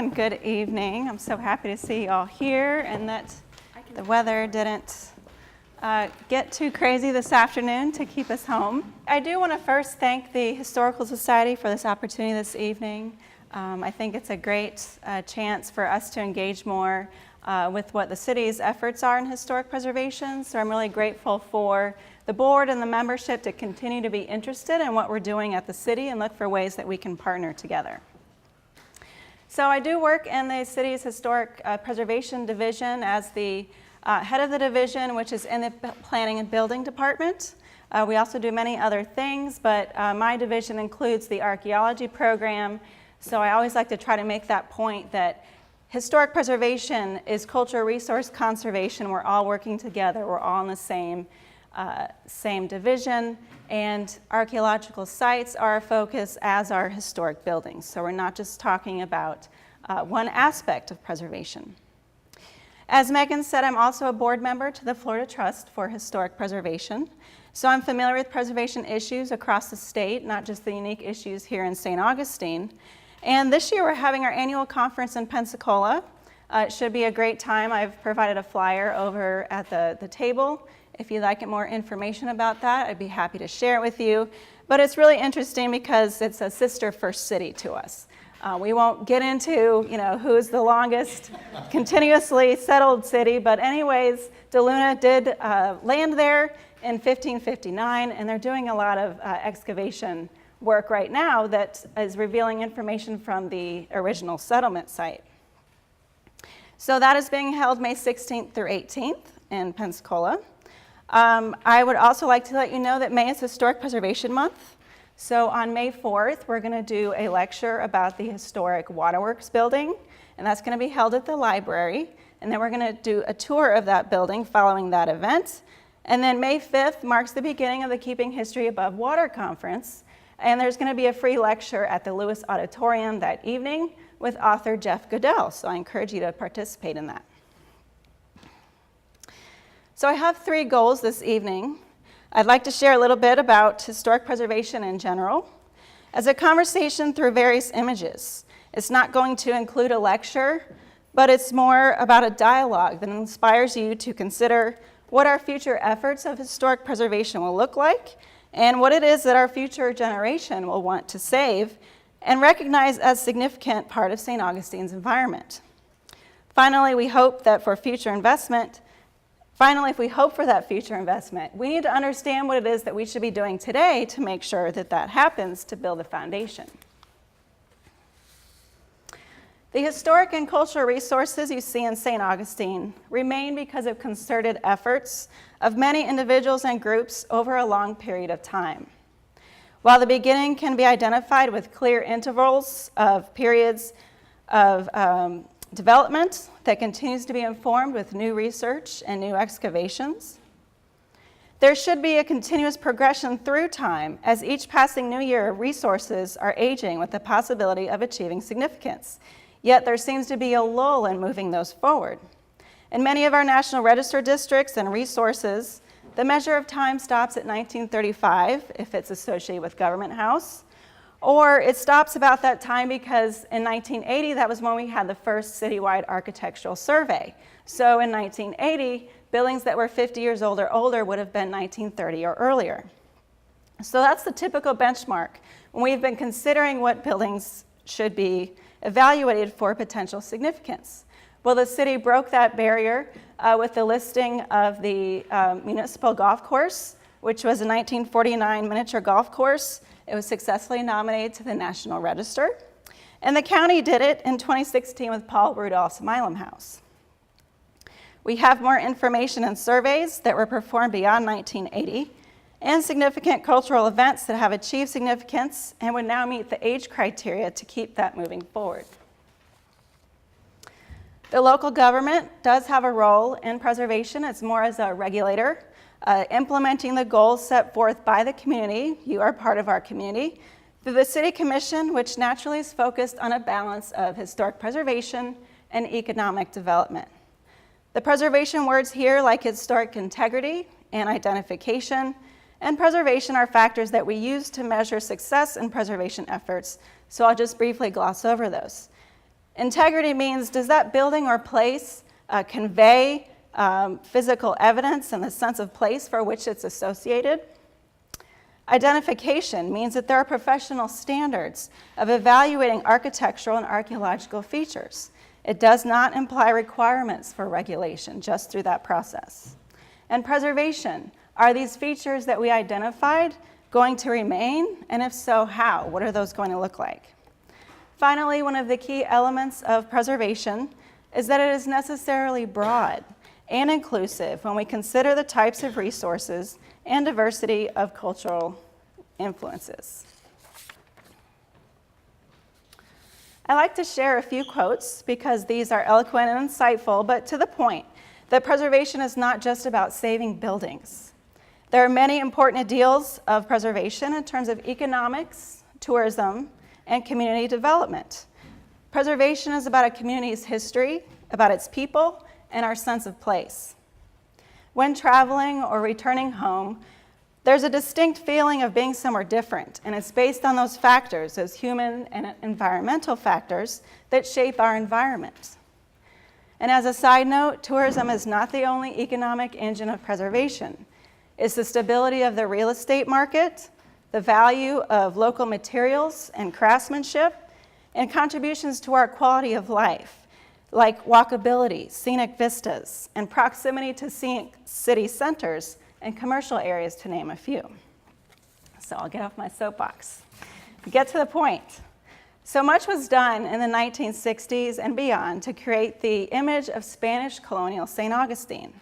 and good evening. I'm so happy to see you all here and that the weather didn't get too crazy this afternoon to keep us home. I do want to first thank the Historical Society for this opportunity this evening. I think it's a great chance for us to engage more with what the city's efforts are in historic preservation. So I'm really grateful for the board and the membership to continue to be interested in what we're doing at the city and look for ways that we can partner together. So I do work in the city's historic preservation division as the head of the division, which is in the planning and building department. We also do many other things, but my division includes the archaeology program. So I always like to try to make that point that historic preservation is cultural resource conservation. We're all working together. We're all in the same division, and archaeological sites are a focus, as are historic buildings. So we're not just talking about one aspect of preservation. As Megan said, I'm also a board member to the Florida Trust for Historic Preservation. So I'm familiar with preservation issues across the state, not just the unique issues here in St. Augustine. And this year we're having our annual conference in Pensacola. It should be a great time. I've provided a flyer over at the table. If you'd like more information about that, I'd be happy to share it with you. But it's really interesting because it's a sister first city to us. We won't get into, who's the longest continuously settled city, but anyways, DeLuna did land there in 1559, and they're doing a lot of excavation work right now that is revealing information from the original settlement site. So that is being held May 16th through 18th in Pensacola. I would also like to let you know that May is Historic Preservation Month. So on May 4th, we're going to do a lecture about the historic Waterworks building, and that's going to be held at the library. And then we're going to do a tour of that building following that event. And then May 5th marks the beginning of the Keeping History Above Water Conference. And there's going to be a free lecture at the Lewis Auditorium that evening with author Jeff Goodell. So I encourage you to participate in that. So I have 3 goals this evening. I'd like to share a little bit about historic preservation in general as a conversation through various images. It's not going to include a lecture, but it's more about a dialogue that inspires you to consider what our future efforts of historic preservation will look like and what it is that our future generation will want to save and recognize as a significant part of St. Augustine's environment. Finally, if we hope for that future investment, we need to understand what it is that we should be doing today to make sure that that happens to build a foundation. The historic and cultural resources you see in St. Augustine remain because of concerted efforts of many individuals and groups over a long period of time. While the beginning can be identified with clear intervals of periods of development that continues to be informed with new research and new excavations, there should be a continuous progression through time as each passing new year resources are aging with the possibility of achieving significance. Yet there seems to be a lull in moving those forward. In many of our National Register districts and resources, the measure of time stops at 1935 if it's associated with Government House, or it stops about that time because in 1980, that was when we had the first citywide architectural survey. So in 1980, buildings that were 50 years old or older would have been 1930 or earlier. So that's the typical benchmark when we've been considering what buildings should be evaluated for potential significance. Well, the city broke that barrier with the listing of the municipal golf course, which was a 1949 miniature golf course. It was successfully nominated to the National Register. And the county did it in 2016 with Paul Rudolph's Milam House. We have more information and surveys that were performed beyond 1980 and significant cultural events that have achieved significance and would now meet the age criteria to keep that moving forward. The local government does have a role in preservation. It's more as a regulator. Implementing the goals set forth by the community. You are part of our community. Through the City Commission, which naturally is focused on a balance of historic preservation and economic development. The preservation words here, like historic integrity and identification and preservation, are factors that we use to measure success in preservation efforts. So I'll just briefly gloss over those. Integrity means, does that building or place convey physical evidence and the sense of place for which it's associated? Identification means that there are professional standards of evaluating architectural and archaeological features. It does not imply requirements for regulation just through that process. And preservation, are these features that we identified going to remain? And if so, how? What are those going to look like? Finally, one of the key elements of preservation is that it is necessarily broad and inclusive when we consider the types of resources and diversity of cultural influences. I like to share a few quotes because these are eloquent and insightful, but to the point that preservation is not just about saving buildings. There are many important ideals of preservation in terms of economics, tourism, and community development. Preservation is about a community's history, about its people, and our sense of place. When traveling or returning home, there's a distinct feeling of being somewhere different, and it's based on those factors, those human and environmental factors that shape our environment. And as a side note, tourism is not the only economic engine of preservation. It's the stability of the real estate market, the value of local materials and craftsmanship, and contributions to our quality of life, like walkability, scenic vistas, and proximity to city centers and commercial areas, to name a few. So I'll get off my soapbox. Get to the point. So much was done in the 1960s and beyond to create the image of Spanish colonial St. Augustine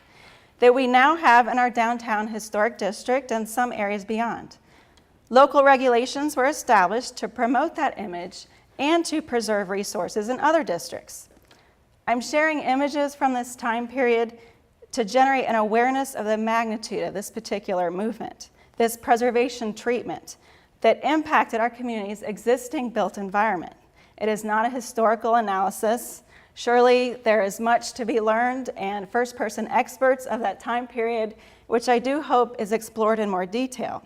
that we now have in our downtown historic district and some areas beyond. Local regulations were established to promote that image and to preserve resources in other districts. I'm sharing images from this time period to generate an awareness of the magnitude of this particular movement, this preservation treatment that impacted our community's existing built environment. It is not a historical analysis. Surely there is much to be learned, and first-person experts of that time period, which I do hope is explored in more detail.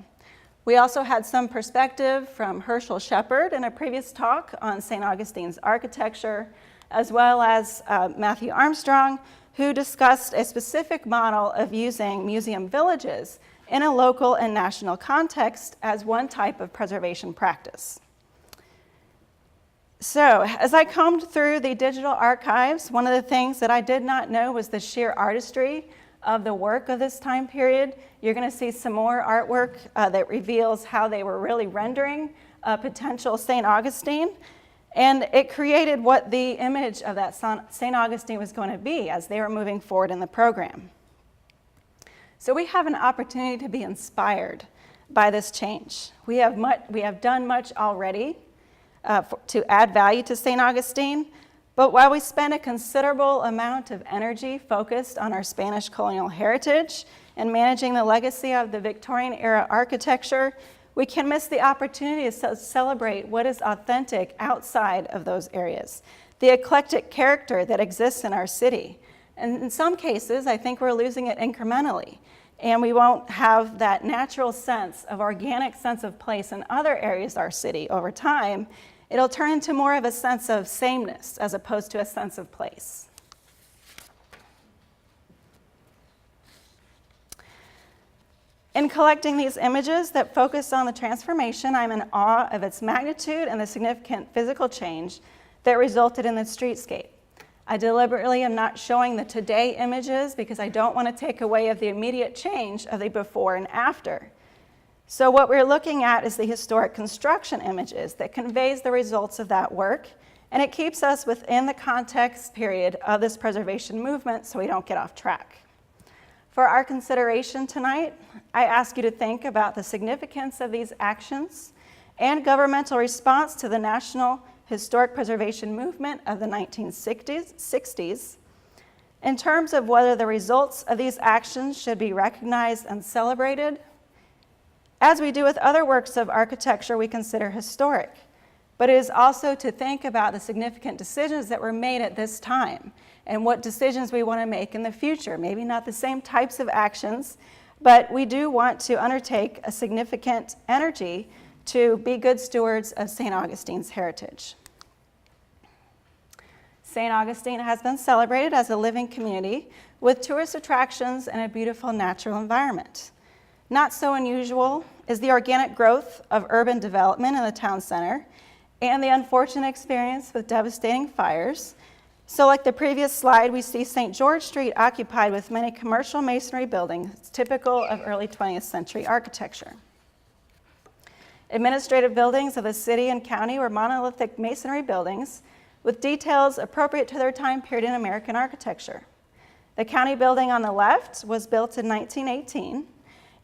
We also had some perspective from Herschel Shepard in a previous talk on St. Augustine's architecture, as well as Matthew Armstrong, who discussed a specific model of using museum villages in a local and national context as one type of preservation practice. So, as I combed through the digital archives, one of the things that I did not know was the sheer artistry of the work of this time period. You're going to see some more artwork that reveals how they were really rendering a potential St. Augustine. And it created what the image of that St. Augustine was going to be as they were moving forward in the program. So we have an opportunity to be inspired by this change. We have done much already to add value to St. Augustine, but while we spend a considerable amount of energy focused on our Spanish colonial heritage and managing the legacy of the Victorian era architecture, we can miss the opportunity to celebrate what is authentic outside of those areas, the eclectic character that exists in our city. And in some cases, I think we're losing it incrementally, and we won't have that natural sense of organic sense of place in other areas of our city over time. It'll turn into more of a sense of sameness as opposed to a sense of place. In collecting these images that focus on the transformation, I'm in awe of its magnitude and the significant physical change that resulted in the streetscape. I deliberately am not showing the today images because I don't want to take away of the immediate change of the before and after. So what we're looking at is the historic construction images that conveys the results of that work, and it keeps us within the context period of this preservation movement so we don't get off track. For our consideration tonight, I ask you to think about the significance of these actions and governmental response to the national historic preservation movement of the 1960s in terms of whether the results of these actions should be recognized and celebrated. As we do with other works of architecture we consider historic, but it is also to think about the significant decisions that were made at this time and what decisions we want to make in the future. Maybe not the same types of actions, but we do want to undertake a significant energy to be good stewards of St. Augustine's heritage. St. Augustine has been celebrated as a living community with tourist attractions and a beautiful natural environment. Not so unusual is the organic growth of urban development in the town center and the unfortunate experience with devastating fires. So like the previous slide, we see St. George Street occupied with many commercial masonry buildings, typical of early 20th century architecture. Administrative buildings of the city and county were monolithic masonry buildings with details appropriate to their time period in American architecture. The county building on the left was built in 1918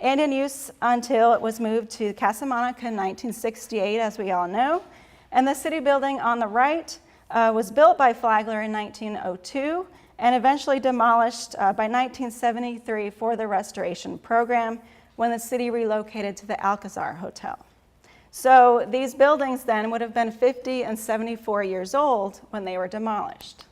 and in use until it was moved to Casa Monica in 1968, as we all know. And the city building on the right was built by Flagler in 1902 and eventually demolished by 1973 for the restoration program when the city relocated to the Alcazar Hotel. So these buildings then would have been 50 and 74 years old when they were demolished.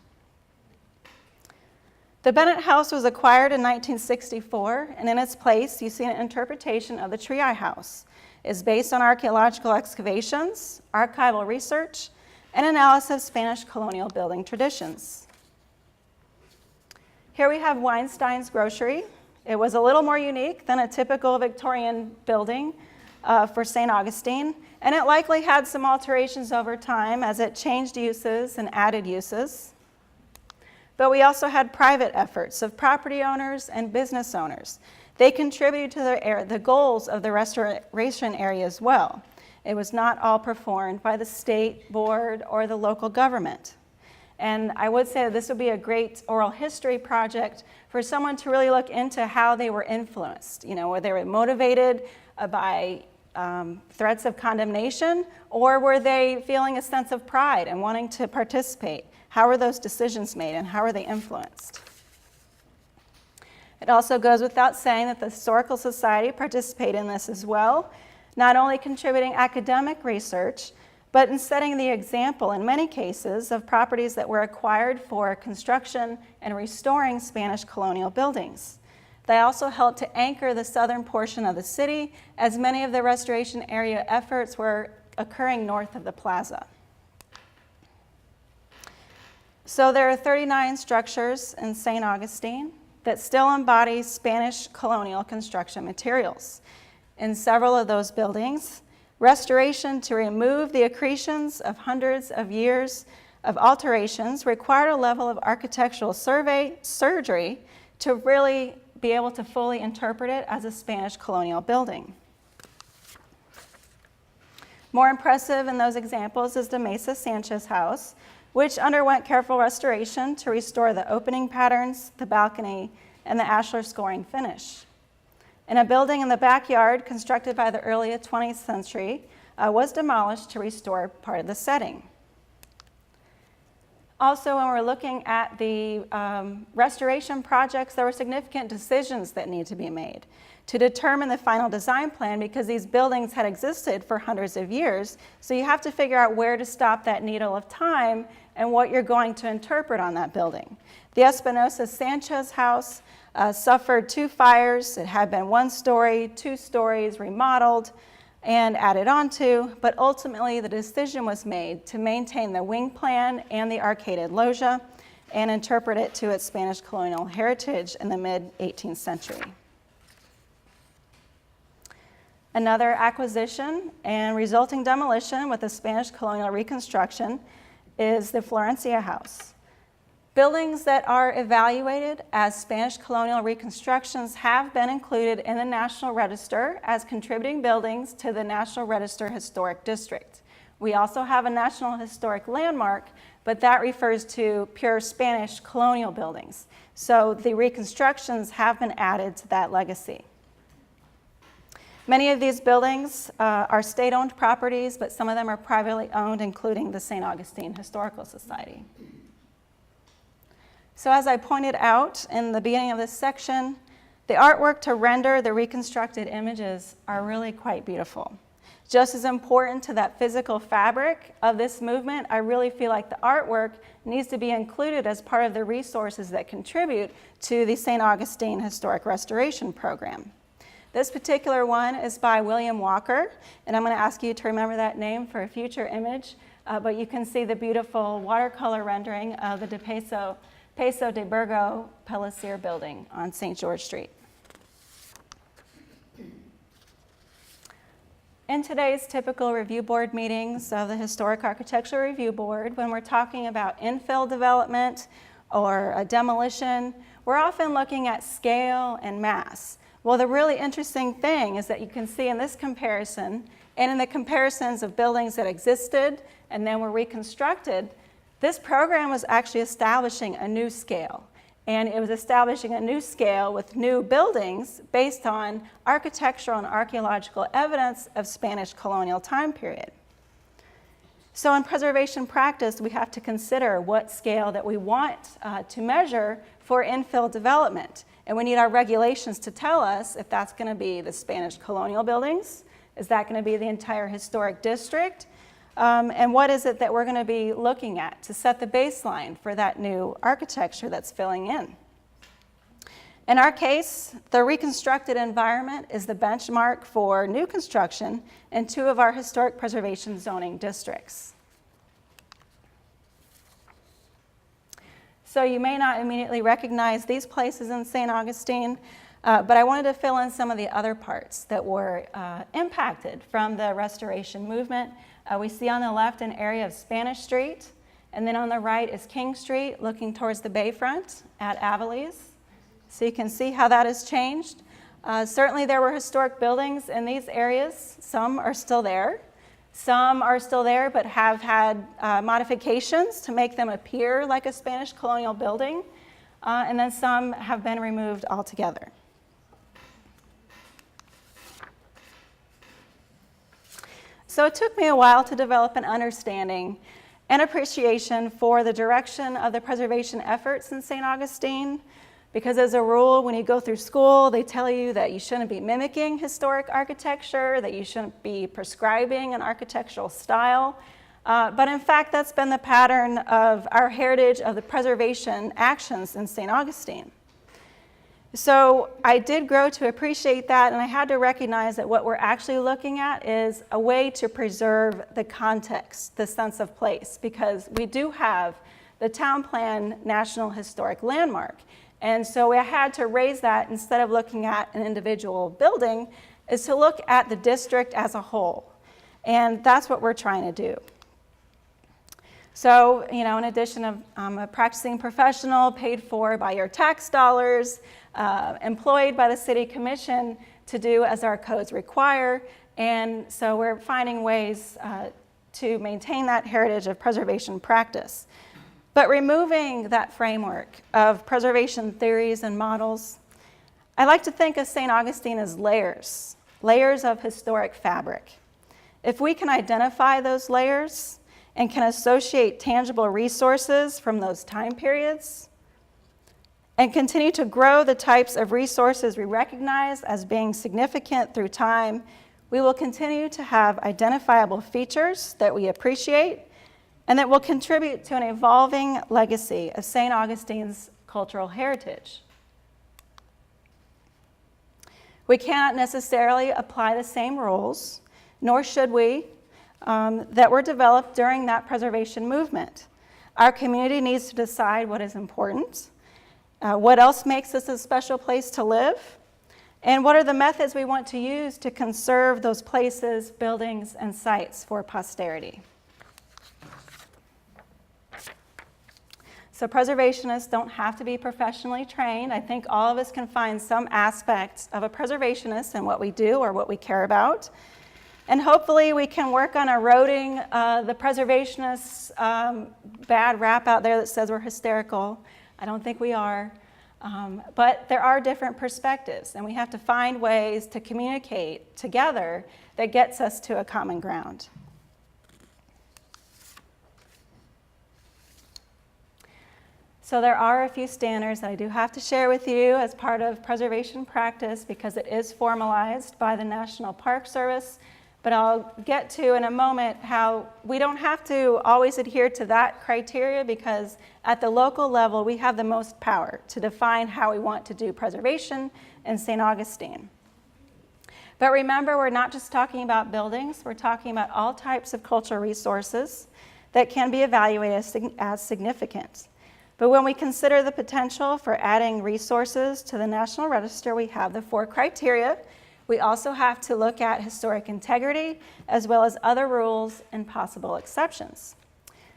The Bennett House was acquired in 1964, and in its place, you see an interpretation of the Triai House. It's based on archaeological excavations, archival research, and analysis of Spanish colonial building traditions. Here we have Weinstein's Grocery. It was a little more unique than a typical Victorian building for St. Augustine, and it likely had some alterations over time as it changed uses and added uses. But we also had private efforts of property owners and business owners. They contributed to the goals of the restoration area as well. It was not all performed by the state board or the local government. And I would say that this would be a great oral history project for someone to really look into how they were influenced, whether they were motivated by threats of condemnation, or were they feeling a sense of pride and wanting to participate? How were those decisions made and how were they influenced? It also goes without saying that the Historical Society participated in this as well, not only contributing academic research, but in setting the example in many cases of properties that were acquired for construction and restoring Spanish colonial buildings. They also helped to anchor the southern portion of the city, as many of the restoration area efforts were occurring north of the plaza. So there are 39 structures in St. Augustine that still embody Spanish colonial construction materials. In several of those buildings, restoration to remove the accretions of hundreds of years of alterations required a level of architectural surgery to really be able to fully interpret it as a Spanish colonial building. More impressive in those examples is the Mesa Sanchez house, which underwent careful restoration to restore the opening patterns, the balcony, and the ashlar scoring finish. And a building in the backyard constructed by the early 20th century was demolished to restore part of the setting. Also, when we're looking at the restoration projects, there were significant decisions that need to be made to determine the final design plan, because these buildings had existed for hundreds of years. So you have to figure out where to stop that needle of time and what you're going to interpret on that building. The Espinosa Sanchez house suffered 2 fires. It had been 1 story, 2 stories remodeled and added onto, but ultimately the decision was made to maintain the wing plan and the arcaded loggia and interpret it to its Spanish colonial heritage in the mid-18th century. Another acquisition and resulting demolition with the Spanish colonial reconstruction is the Florencia house. Buildings that are evaluated as Spanish colonial reconstructions have been included in the National Register as contributing buildings to the National Register Historic District. We also have a National Historic Landmark, but that refers to pure Spanish colonial buildings. So the reconstructions have been added to that legacy. Many of these buildings are state-owned properties, but some of them are privately owned, including the St. Augustine Historical Society. So as I pointed out in the beginning of this section, the artwork to render the reconstructed images are really quite beautiful. Just as important to that physical fabric of this movement, I really feel like the artwork needs to be included as part of the resources that contribute to the St. Augustine Historic Restoration Program. This particular one is by William Walker, and I'm going to ask you to remember that name for a future image. but you can see the beautiful watercolor rendering of the Peso de Burgo Pellissier building on St. George Street. In today's typical review board meetings of the Historic Architectural Review Board, when we're talking about infill development or a demolition, we're often looking at scale and mass. Well, the really interesting thing is that you can see in this comparison, and in the comparisons of buildings that existed and then were reconstructed, this program was actually establishing a new scale. And it was establishing a new scale with new buildings based on architectural and archaeological evidence of Spanish colonial time period. So in preservation practice, we have to consider what scale that we want to measure for infill development. And we need our regulations to tell us if that's going to be the Spanish colonial buildings, is that going to be the entire historic district, and what is it that we're going to be looking at to set the baseline for that new architecture that's filling in. In our case, the reconstructed environment is the benchmark for new construction in 2 of our historic preservation zoning districts. So you may not immediately recognize these places in St. Augustine, but I wanted to fill in some of the other parts that were impacted from the restoration movement. We see on the left an area of Spanish Street, and then on the right is King Street, looking towards the bayfront at Avalese. So you can see how that has changed. Certainly there were historic buildings in these areas. Some are still there. Some are still there but have had modifications to make them appear like a Spanish colonial building, and then some have been removed altogether. So it took me a while to develop an understanding and appreciation for the direction of the preservation efforts in St. Augustine, because as a rule, when you go through school, they tell you that you shouldn't be mimicking historic architecture, that you shouldn't be prescribing an architectural style. But in fact, that's been the pattern of our heritage of the preservation actions in St. Augustine. So I did grow to appreciate that, and I had to recognize that what we're actually looking at is a way to preserve the context, the sense of place, because we do have the town plan National Historic Landmark. And so I had to raise that, instead of looking at an individual building, is to look at the district as a whole. And that's what we're trying to do. So, in addition of I'm a practicing professional paid for by your tax dollars, employed by the City Commission to do as our codes require, and so we're finding ways to maintain that heritage of preservation practice. But removing that framework of preservation theories and models, I like to think of St. Augustine as layers of historic fabric. If we can identify those layers and can associate tangible resources from those time periods, and continue to grow the types of resources we recognize as being significant through time, we will continue to have identifiable features that we appreciate and that will contribute to an evolving legacy of St. Augustine's cultural heritage. We cannot necessarily apply the same rules, nor should we, that were developed during that preservation movement. Our community needs to decide what is important, what else makes this a special place to live, and what are the methods we want to use to conserve those places, buildings, and sites for posterity. So preservationists don't have to be professionally trained. I think all of us can find some aspects of a preservationist in what we do or what we care about. And hopefully we can work on eroding the preservationists' bad rap out there that says we're hysterical. I don't think we are. But there are different perspectives, and we have to find ways to communicate together that gets us to a common ground. So there are a few standards that I do have to share with you as part of preservation practice, because it is formalized by the National Park Service. But I'll get to in a moment how we don't have to always adhere to that criteria, because at the local level we have the most power to define how we want to do preservation in St. Augustine. But remember, we're not just talking about buildings, we're talking about all types of cultural resources. that can be evaluated as significant. But when we consider the potential for adding resources to the National Register, we have the 4 criteria. We also have to look at historic integrity, as well as other rules and possible exceptions.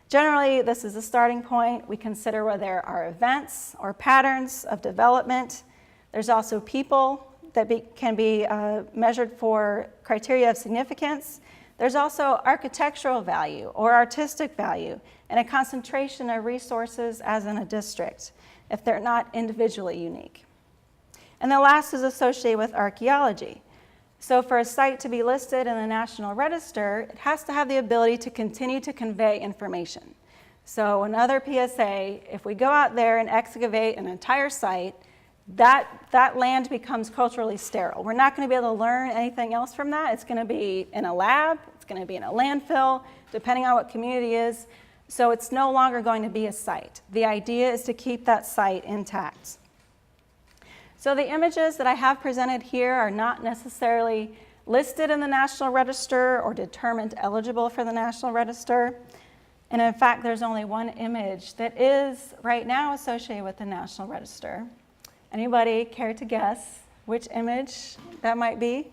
Generally, this is a starting point. We consider whether there are events or patterns of development. There's also people that can be measured for criteria of significance. There's also architectural value or artistic value and a concentration of resources as in a district if they're not individually unique. And the last is associated with archaeology. So for a site to be listed in the National Register, it has to have the ability to continue to convey information. So another PSA, if we go out there and excavate an entire site, that land becomes culturally sterile. We're not going to be able to learn anything else from that. It's going to be in a lab, it's going to be in a landfill, depending on what community is. So it's no longer going to be a site. The idea is to keep that site intact. So the images that I have presented here are not necessarily listed in the National Register or determined eligible for the National Register. And in fact, there's only one image that is right now associated with the National Register. Anybody care to guess which image that might be?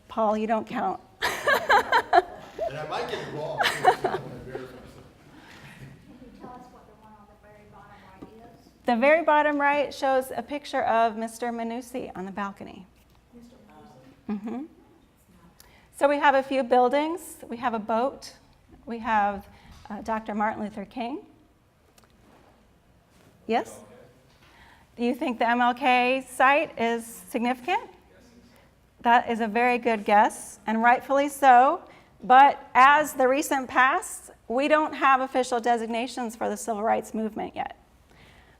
Paul, you don't count. And I might get it wrong. Can you tell us what the one on the very bottom right is? The very bottom right shows a picture of Mr. Manussi on the balcony. Mr. Manussi? Mm-hmm. So we have a few buildings. We have a boat. We have Dr. Martin Luther King. Yes? Do you think the MLK site is significant? That is a very good guess, and rightfully so. But as the recent past, we don't have official designations for the civil rights movement yet.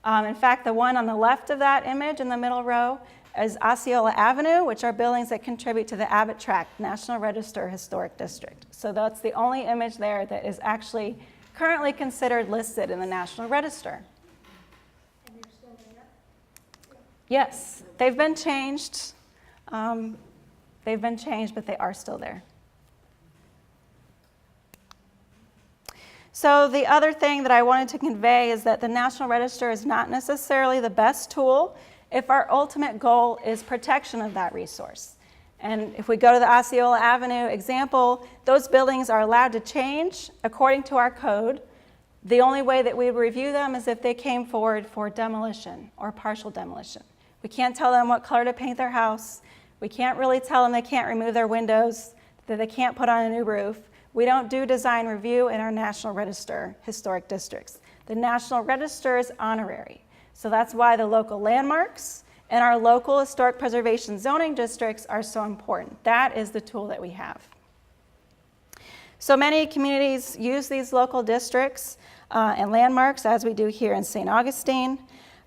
In fact, the one on the left of that image in the middle row is Osceola Avenue, which are buildings that contribute to the Abbott Tract National Register Historic District. So that's the only image there that is actually currently considered listed in the National Register. And they're still there? Yes, they've been changed. But they are still there. So the other thing that I wanted to convey is that the National Register is not necessarily the best tool if our ultimate goal is protection of that resource. And if we go to the Osceola Avenue example, those buildings are allowed to change according to our code. The only way that we would review them is if they came forward for demolition or partial demolition. We can't tell them what color to paint their house. We can't really tell them they can't remove their windows, that they can't put on a new roof. We don't do design review in our National Register historic districts. The National Register is honorary. So that's why the local landmarks and our local historic preservation zoning districts are so important. That is the tool that we have. So many communities use these local districts and landmarks, as we do here in St. Augustine,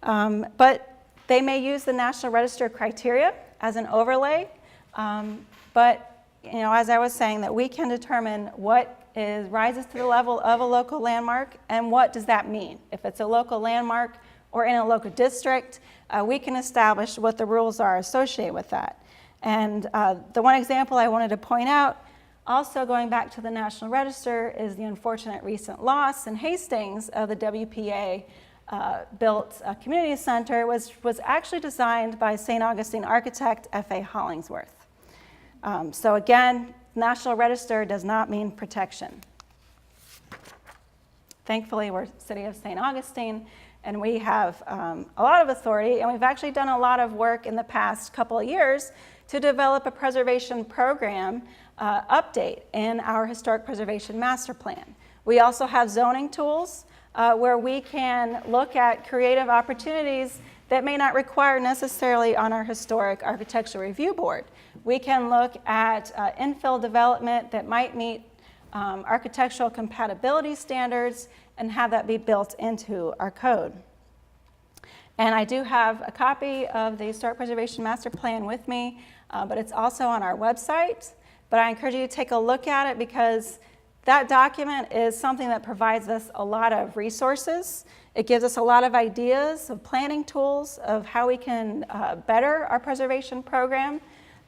but they may use the National Register criteria as an overlay, but as I was saying, that we can determine what rises to the level of a local landmark and what does that mean. If it's a local landmark or in a local district, we can establish what the rules are associated with that. And the one example I wanted to point out, also going back to the National Register, is the unfortunate recent loss in Hastings of the WPA built community center was actually designed by St. Augustine architect F.A. Hollingsworth. So again, National Register does not mean protection. Thankfully, we're City of St. Augustine, and we have a lot of authority, and we've actually done a lot of work in the past couple of years to develop a preservation program update in our Historic Preservation Master Plan. We also have zoning tools where we can look at creative opportunities that may not require necessarily on our Historic Architectural Review Board. We can look at infill development that might meet architectural compatibility standards and have that be built into our code. And I do have a copy of the Historic Preservation Master Plan with me, but it's also on our website. But I encourage you to take a look at it because that document is something that provides us a lot of resources. It gives us a lot of ideas of planning tools of how we can better our preservation program.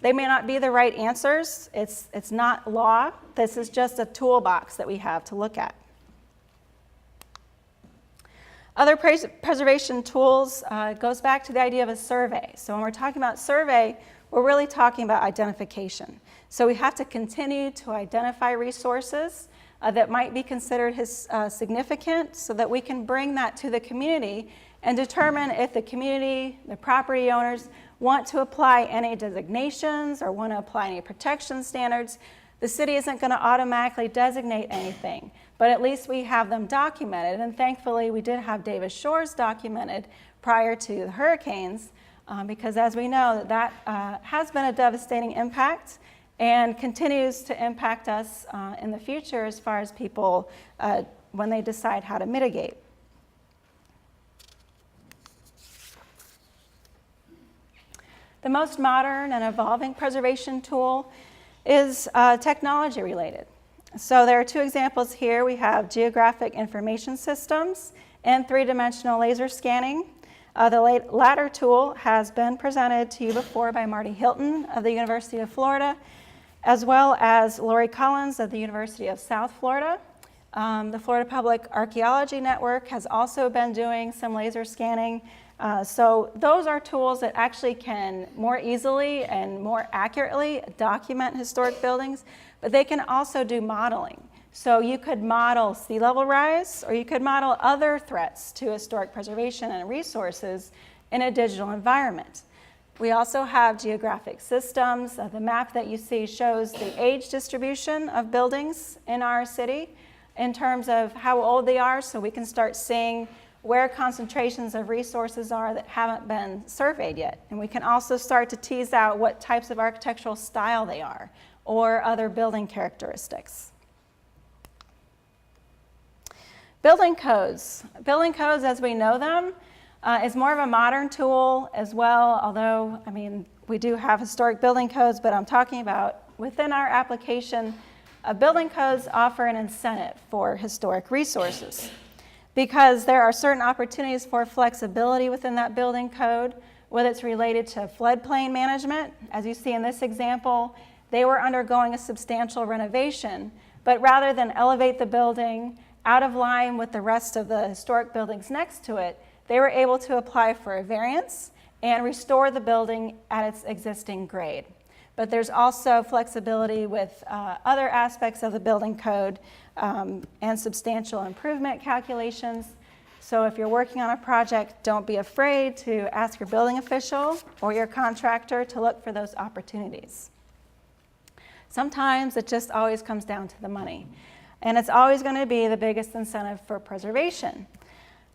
They may not be the right answers. It's not law. This is just a toolbox that we have to look at. Other preservation tools goes back to the idea of a survey. So when we're talking about survey, we're really talking about identification. So we have to continue to identify resources that might be considered significant so that we can bring that to the community and determine if the community, the property owners, want to apply any designations or want to apply any protection standards. The city isn't going to automatically designate anything, but at least we have them documented. And thankfully, we did have Davis Shores documented prior to the hurricanes, because as we know, that has been a devastating impact and continues to impact us in the future as far as people when they decide how to mitigate. The most modern and evolving preservation tool is technology related. So there are two examples here. We have geographic information systems and three-dimensional laser scanning. The latter tool has been presented to you before by Marty Hilton of the University of Florida, as well as Lori Collins of the University of South Florida. The Florida Public Archaeology Network has also been doing some laser scanning. So those are tools that actually can more easily and more accurately document historic buildings, but they can also do modeling. So you could model sea level rise, or you could model other threats to historic preservation and resources in a digital environment. We also have geographic systems. The map that you see shows the age distribution of buildings in our city in terms of how old they are, so we can start seeing where concentrations of resources are that haven't been surveyed yet. And we can also start to tease out what types of architectural style they are or other building characteristics. Building codes. Building codes as we know them is more of a modern tool as well, although, I mean, we do have historic building codes, but I'm talking about within our application, building codes offer an incentive for historic resources, because there are certain opportunities for flexibility within that building code, whether it's related to floodplain management. As you see in this example, they were undergoing a substantial renovation, but rather than elevate the building out of line with the rest of the historic buildings next to it, they were able to apply for a variance and restore the building at its existing grade. But there's also flexibility with other aspects of the building code and substantial improvement calculations. So if you're working on a project, don't be afraid to ask your building official or your contractor to look for those opportunities. Sometimes it just always comes down to the money, and it's always going to be the biggest incentive for preservation.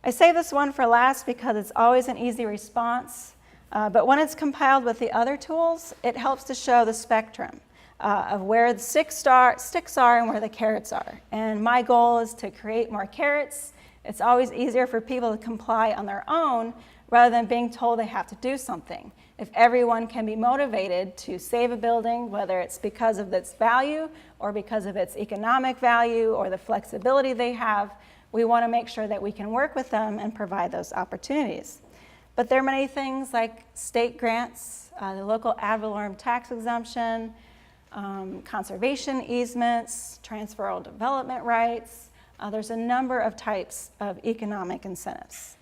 I say this one for last because it's always an easy response. But when it's compiled with the other tools, it helps to show the spectrum of where the sticks are and where the carrots are. And my goal is to create more carrots. It's always easier for people to comply on their own rather than being told they have to do something. If everyone can be motivated to save a building, whether it's because of its value or because of its economic value or the flexibility they have, we want to make sure that we can work with them and provide those opportunities. But there are many things like state grants, the local ad valorem tax exemption, conservation easements, transferable development rights. There's a number of types of economic incentives.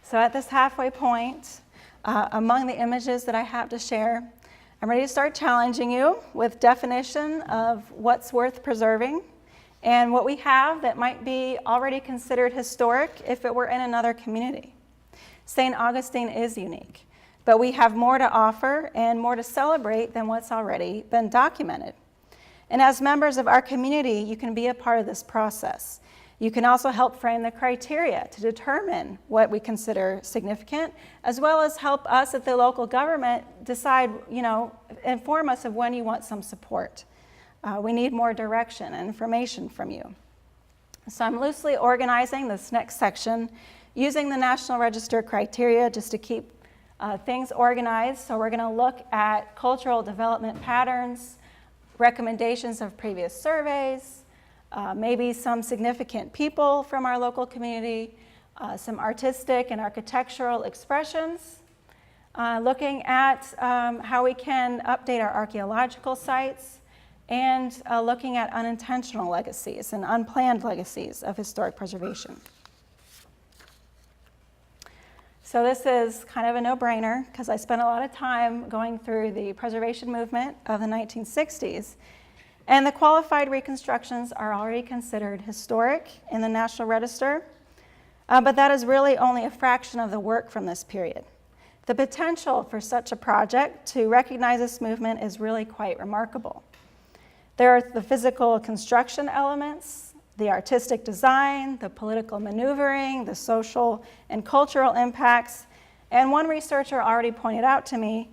So at this halfway point, among the images that I have to share, I'm ready to start challenging you with definition of what's worth preserving and what we have that might be already considered historic if it were in another community. St. Augustine is unique, but we have more to offer and more to celebrate than what's already been documented. And as members of our community, you can be a part of this process. You can also help frame the criteria to determine what we consider significant, as well as help us at the local government decide, inform us of when you want some support. We need more direction and information from you. So I'm loosely organizing this next section using the National Register criteria just to keep things organized. So we're going to look at cultural development patterns, recommendations of previous surveys, maybe some significant people from our local community, some artistic and architectural expressions, looking at how we can update our archaeological sites, and looking at unintentional legacies and unplanned legacies of historic preservation. So this is kind of a no-brainer because I spent a lot of time going through the preservation movement of the 1960s, and the qualified reconstructions are already considered historic in the National Register, but that is really only a fraction of the work from this period. The potential for such a project to recognize this movement is really quite remarkable. There are the physical construction elements, the artistic design, the political maneuvering, the social and cultural impacts, and one researcher already pointed out to me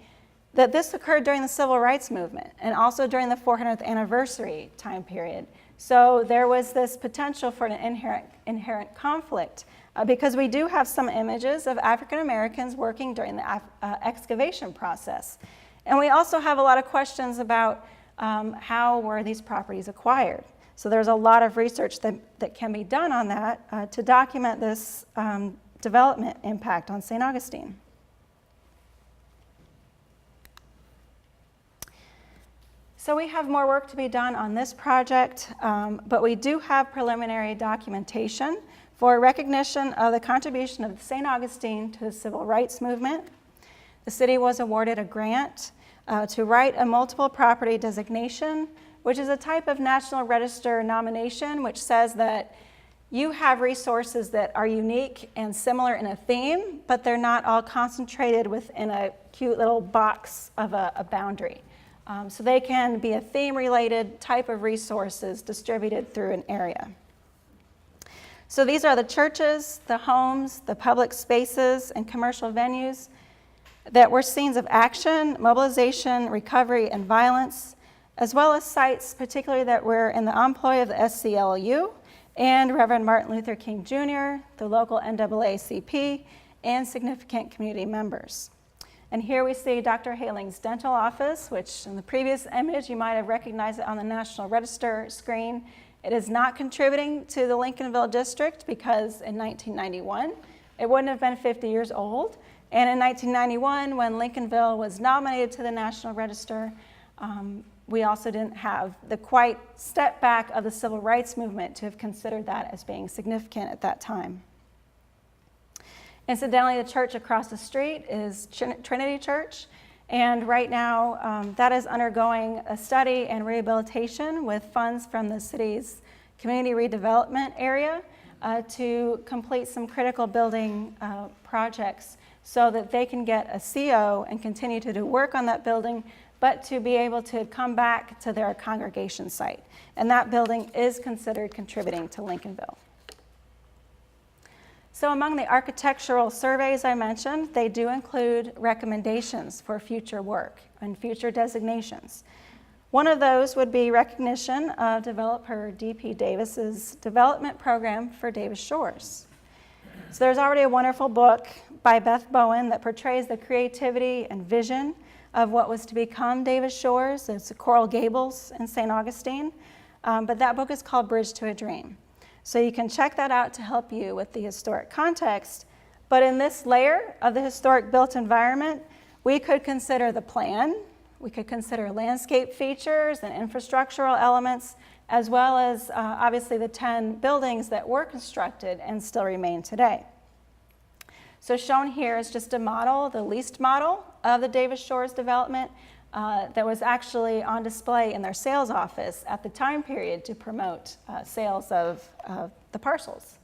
that this occurred during the Civil Rights Movement and also during the 400th anniversary time period. So there was this potential for an inherent conflict because we do have some images of African Americans working during the excavation process. And we also have a lot of questions about how were these properties acquired. So there's a lot of research that can be done on that to document this development impact on St. Augustine. So we have more work to be done on this project, but we do have preliminary documentation for recognition of the contribution of St. Augustine to the civil rights movement. The city was awarded a grant to write a multiple property designation, which is a type of National Register nomination which says that you have resources that are unique and similar in a theme, but they're not all concentrated within a cute little box of a boundary. So they can be a theme-related type of resources distributed through an area. So these are the churches, the homes, the public spaces, and commercial venues that were scenes of action, mobilization, recovery, and violence, as well as sites particularly that were in the employ of the SCLU and Reverend Martin Luther King Jr., the local NAACP, and significant community members. And here we see Dr. Haling's dental office, which in the previous image you might have recognized it on the National Register screen. It is not contributing to the Lincolnville district because in 1991 it wouldn't have been 50 years old. And in 1991, when Lincolnville was nominated to the National Register, we also didn't have the quite step back of the civil rights movement to have considered that as being significant at that time. Incidentally, the church across the street is Trinity Church, and right now that is undergoing a study and rehabilitation with funds from the city's community redevelopment area to complete some critical building projects so that they can get a CO and continue to do work on that building, but to be able to come back to their congregation site. And that building is considered contributing to Lincolnville. So among the architectural surveys I mentioned, they do include recommendations for future work and future designations. One of those would be recognition of developer D.P. Davis's development program for Davis Shores. So there's already a wonderful book by Beth Bowen that portrays the creativity and vision of what was to become Davis Shores. It's Coral Gables in St. Augustine, but that book is called Bridge to a Dream. So you can check that out to help you with the historic context. But in this layer of the historic built environment, we could consider the plan, we could consider landscape features and infrastructural elements, as well as obviously the 10 buildings that were constructed and still remain today. So shown here is just a model, the leased model of the Davis Shores development that was actually on display in their sales office at the time period to promote sales of the parcels.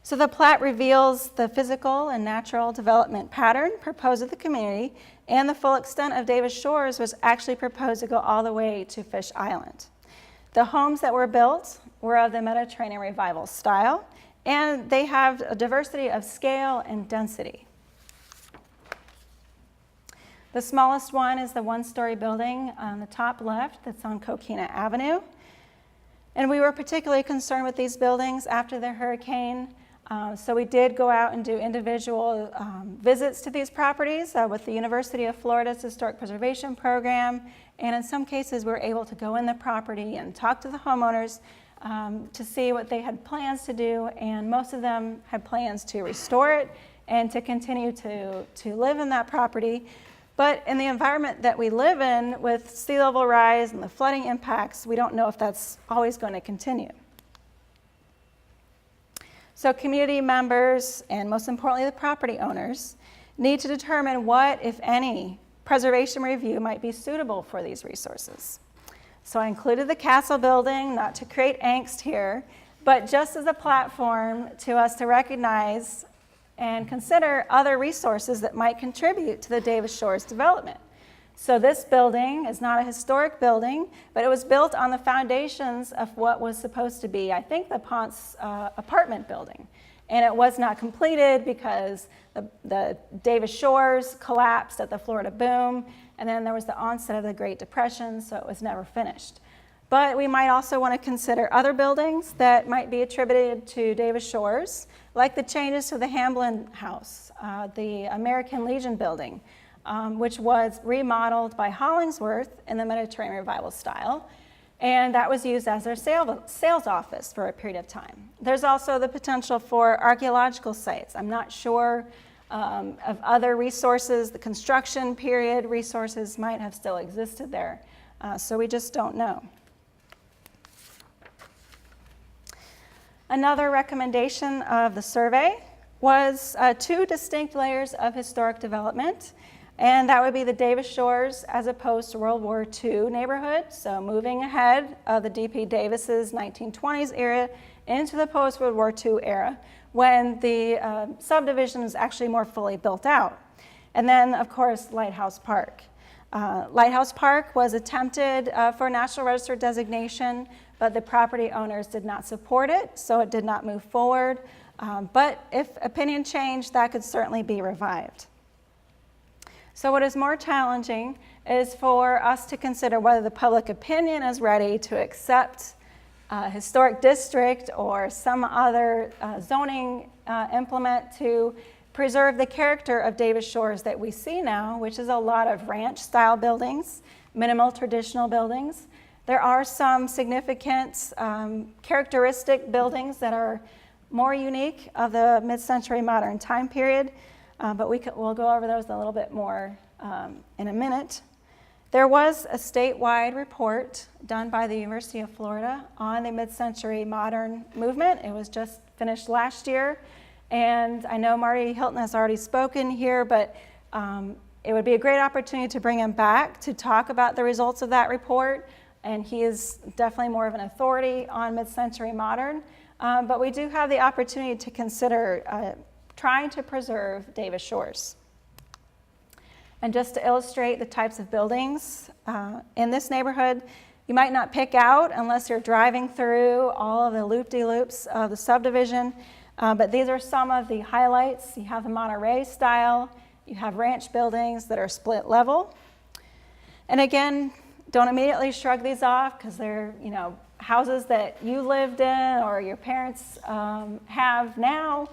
So the plat reveals the physical and natural development pattern proposed at the community, and the full extent of Davis Shores was actually proposed to go all the way to Fish Island. The homes that were built were of the Mediterranean Revival style, and they have a diversity of scale and density. The smallest one is the one-story building on the top left that's on Coquina Avenue. And we were particularly concerned with these buildings after the hurricane. So we did go out and do individual visits to these properties with the University of Florida's Historic Preservation Program. And in some cases, we were able to go in the property and talk to the homeowners to see what they had plans to do. And most of them had plans to restore it and to continue to live in that property. But in the environment that we live in with sea level rise and the flooding impacts, we don't know if that's always going to continue. So community members, and most importantly the property owners, need to determine what, if any, preservation review might be suitable for these resources. So I included the castle building, not to create angst here, but just as a platform to us to recognize and consider other resources that might contribute to the Davis Shores development. So this building is not a historic building, but it was built on the foundations of what was supposed to be, I think, the Ponce apartment building. And it was not completed because the Davis Shores collapsed at the Florida boom, and then there was the onset of the Great Depression, so it was never finished. But we might also want to consider other buildings that might be attributed to Davis Shores, like the changes to the Hamblin House, the American Legion building, which was remodeled by Hollingsworth in the Mediterranean Revival style, and that was used as their sales office for a period of time. There's also the potential for archaeological sites. I'm not sure of other resources. The construction period resources might have still existed there, so we just don't know. Another recommendation of the survey was 2 distinct layers of historic development, and that would be the Davis Shores as a post-World War II neighborhood, so moving ahead of the D.P. Davis's 1920s era into the post-World War II era, when the subdivision is actually more fully built out. And then, of course, Lighthouse Park. Lighthouse Park was attempted for National Register designation, but the property owners did not support it, so it did not move forward. But if opinion changed, that could certainly be revived. So what is more challenging is for us to consider whether the public opinion is ready to accept a historic district or some other zoning implement to preserve the character of Davis Shores that we see now, which is a lot of ranch-style buildings, minimal traditional buildings. There are some significant characteristic buildings that are more unique of the mid-century modern time period, but we'll go over those a little bit more in a minute. There was a statewide report done by the University of Florida on the mid-century modern movement. It was just finished last year, and I know Marty Hilton has already spoken here, but it would be a great opportunity to bring him back to talk about the results of that report. And he is definitely more of an authority on mid-century modern. But we do have the opportunity to consider trying to preserve Davis Shores. And just to illustrate the types of buildings in this neighborhood, you might not pick out unless you're driving through all of the loop-de-loops of the subdivision. But these are some of the highlights. You have the Monterey style. You have ranch buildings that are split level. And again, don't immediately shrug these off because they're, houses that you lived in or your parents have now.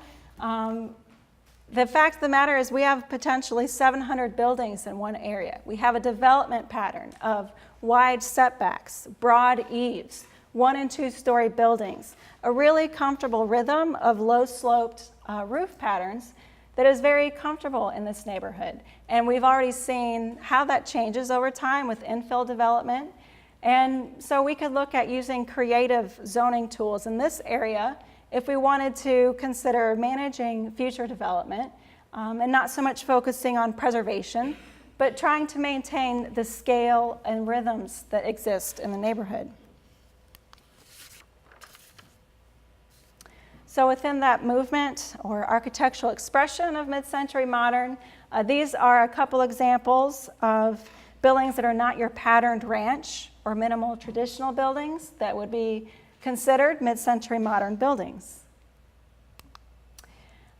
The fact of the matter is we have potentially 700 buildings in one area. We have a development pattern of wide setbacks, broad eaves, 1- and 2-story buildings, a really comfortable rhythm of low-sloped roof patterns that is very comfortable in this neighborhood. And we've already seen how that changes over time with infill development. And so we could look at using creative zoning tools in this area if we wanted to consider managing future development and not so much focusing on preservation, but trying to maintain the scale and rhythms that exist in the neighborhood. So within that movement or architectural expression of mid-century modern, these are a couple examples of buildings that are not your patterned ranch or minimal traditional buildings that would be considered mid-century modern buildings.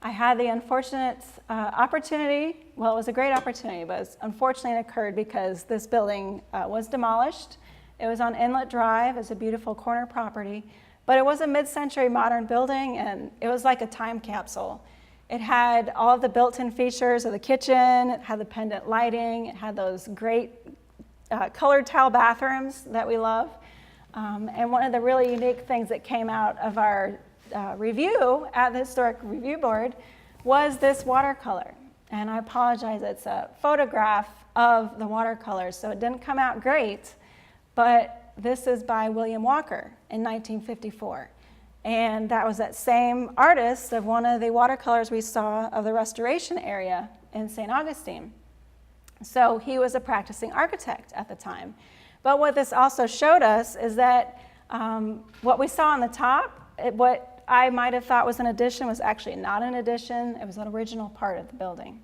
I had the unfortunate opportunity, well, it was a great opportunity, but unfortunately it occurred because this building was demolished. It was on Inlet Drive. It's a beautiful corner property. But it was a mid-century modern building, and it was like a time capsule. It had all of the built-in features of the kitchen. It had the pendant lighting. It had those great colored tile bathrooms that we love. And one of the really unique things that came out of our review at the Historic Review Board was this watercolor. And I apologize, it's a photograph of the watercolor, so it didn't come out great, but this is by William Walker in 1954. And that was that same artist of one of the watercolors we saw of the restoration area in St. Augustine. So he was a practicing architect at the time. But what this also showed us is that what we saw on the top, what I might have thought was an addition was actually not an addition. It was an original part of the building.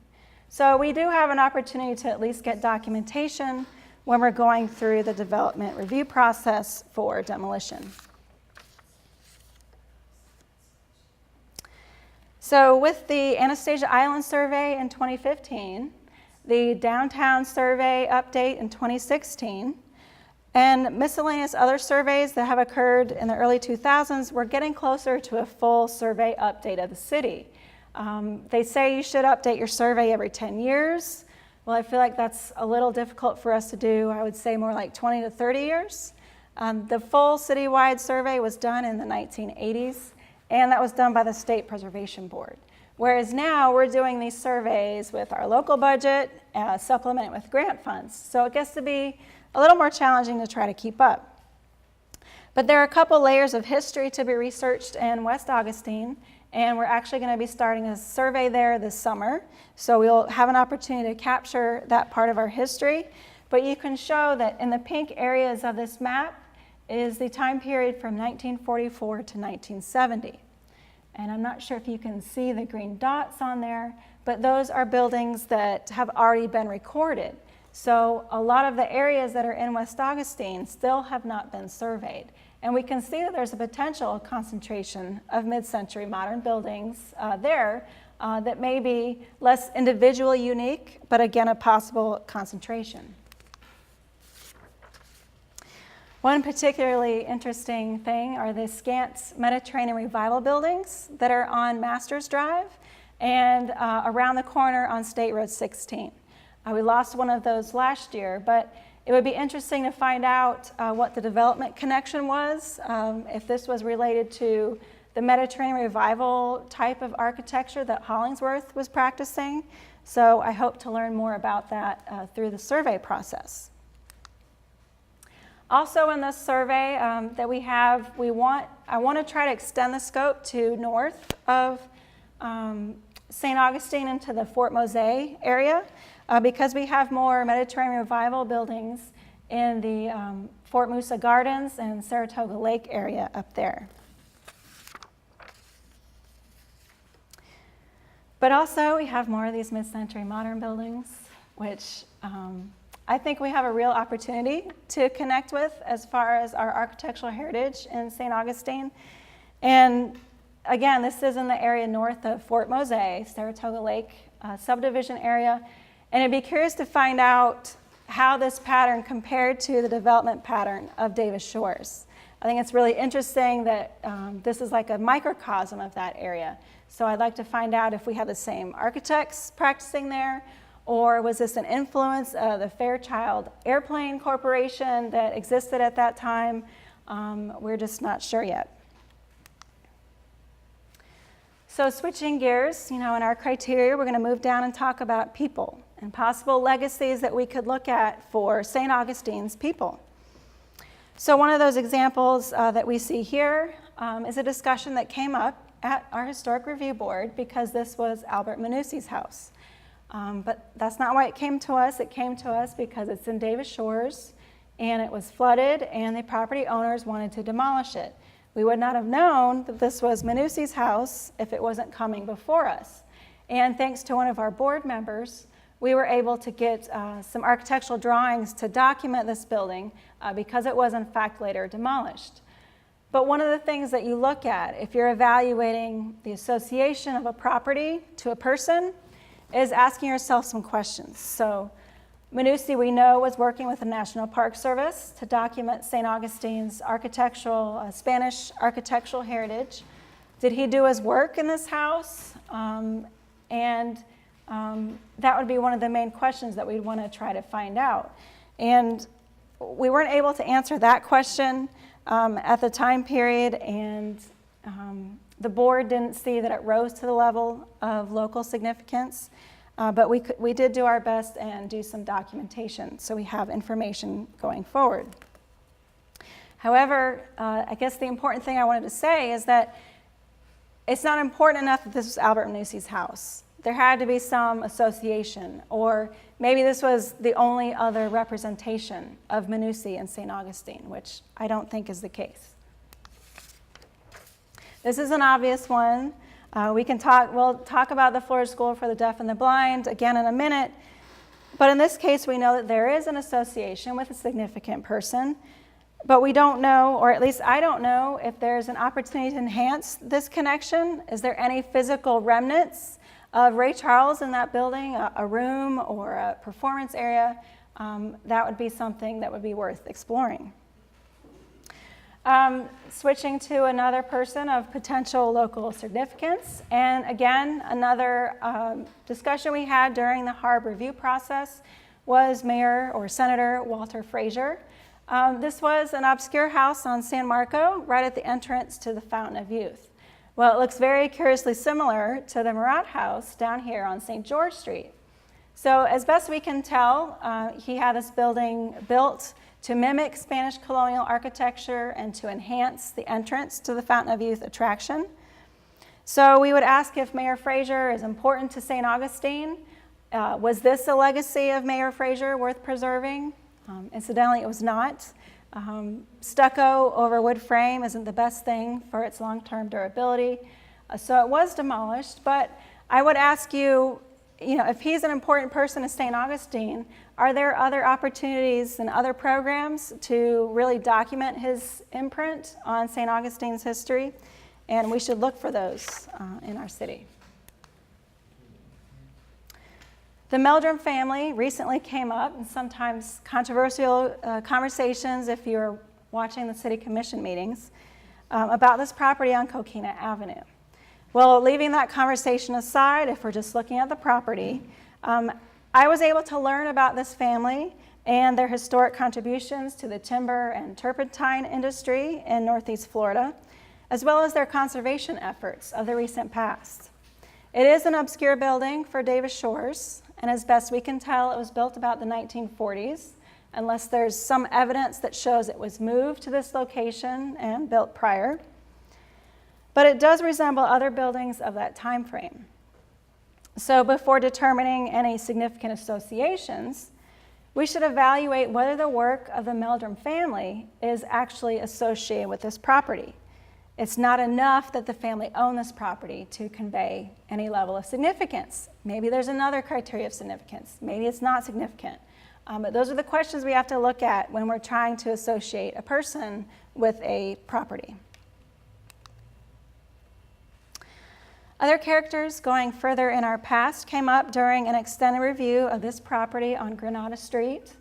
So we do have an opportunity to at least get documentation when we're going through the development review process for demolition. So with the Anastasia Island survey in 2015, the downtown survey update in 2016, and miscellaneous other surveys that have occurred in the early 2000s, we're getting closer to a full survey update of the city. They say you should update your survey every 10 years. Well, I feel like that's a little difficult for us to do. I would say more like 20 to 30 years. The full citywide survey was done in the 1980s, and that was done by the State Preservation Board. Whereas now we're doing these surveys with our local budget, supplemented with grant funds. So it gets to be a little more challenging to try to keep up. But there are a couple layers of history to be researched in West Augustine, and we're actually going to be starting a survey there this summer. So we'll have an opportunity to capture that part of our history. But you can show that in the pink areas of this map is the time period from 1944 to 1970. And I'm not sure if you can see the green dots on there, but those are buildings that have already been recorded. So a lot of the areas that are in West Augustine still have not been surveyed. And we can see that there's a potential concentration of mid-century modern buildings there that may be less individually unique, but again, a possible concentration. One particularly interesting thing are the Scants Mediterranean Revival buildings that are on Masters Drive and around the corner on State Road 16. We lost one of those last year, but it would be interesting to find out what the development connection was, if this was related to the Mediterranean Revival type of architecture that Hollingsworth was practicing. So I hope to learn more about that through the survey process. Also in this survey that we have, I want to try to extend the scope to north of St. Augustine into the Fort Mose area because we have more Mediterranean Revival buildings in the Fort Musa Gardens and Saratoga Lake area up there. But also we have more of these mid-century modern buildings, which I think we have a real opportunity to connect with as far as our architectural heritage in St. Augustine. And again, this is in the area north of Fort Mose, Saratoga Lake subdivision area. And I'd be curious to find out how this pattern compared to the development pattern of Davis Shores. I think it's really interesting that this is like a microcosm of that area. So I'd like to find out if we have the same architects practicing there, or was this an influence of the Fairchild Airplane Corporation that existed at that time? We're just not sure yet. So switching gears, in our criteria, we're going to move down and talk about people and possible legacies that we could look at for St. Augustine's people. So one of those examples that we see here is a discussion that came up at our Historic Review Board because this was Albert Manussi's house. But that's not why it came to us. It came to us because it's in Davis Shores and it was flooded and the property owners wanted to demolish it. We would not have known that this was Manussi's house if it wasn't coming before us. And thanks to one of our board members, we were able to get some architectural drawings to document this building because it was in fact later demolished. But one of the things that you look at if you're evaluating the association of a property to a person is asking yourself some questions. So Manussi, we know, was working with the National Park Service to document St. Augustine's Spanish architectural heritage. Did he do his work in this house? That would be one of the main questions that we'd want to try to find out. And we weren't able to answer that question at the time period, and The board didn't see that it rose to the level of local significance, but we did do our best and do some documentation, so we have information going forward. However, I guess the important thing I wanted to say is that it's not important enough that this was Albert Manussi's house. There had to be some association, or maybe this was the only other representation of Manussi in St. Augustine, which I don't think is the case. This is an obvious one. We'll talk about the Florida School for the Deaf and the Blind again in a minute, but in this case we know that there is an association with a significant person, but we don't know, or at least I don't know, if there's an opportunity to enhance this connection. Is there any physical remnants of Ray Charles in that building, a room or a performance area? That would be something that would be worth exploring. Switching to another person of potential local significance, and again, another discussion we had during the HARB review process was Mayor or Senator Walter Frazier. This was an obscure house on San Marco, right at the entrance to the Fountain of Youth. Well, it looks very curiously similar to the Murat House down here on St. George Street. So as best we can tell, he had this building built to mimic Spanish colonial architecture and to enhance the entrance to the Fountain of Youth attraction. So we would ask if Mayor Frazier is important to St. Augustine. Was this a legacy of Mayor Frazier worth preserving? Incidentally, it was not. Stucco over wood frame isn't the best thing for its long-term durability. So it was demolished, but I would ask you, if he's an important person to St. Augustine, are there other opportunities and other programs to really document his imprint on St. Augustine's history? And we should look for those in our city. The Meldrum family recently came up in sometimes controversial conversations, if you're watching the city commission meetings, about this property on Coquina Avenue. Well, leaving that conversation aside, if we're just looking at the property, I was able to learn about this family and their historic contributions to the timber and turpentine industry in Northeast Florida, as well as their conservation efforts of the recent past. It is an obscure building for Davis Shores, and as best we can tell, it was built about the 1940s, unless there's some evidence that shows it was moved to this location and built prior. But it does resemble other buildings of that time frame. So before determining any significant associations, we should evaluate whether the work of the Meldrum family is actually associated with this property. It's not enough that the family owned this property to convey any level of significance. Maybe there's another criteria of significance. Maybe it's not significant. But those are the questions we have to look at when we're trying to associate a person with a property. Other characters going further in our past came up during an extended review of this property on Granada Street.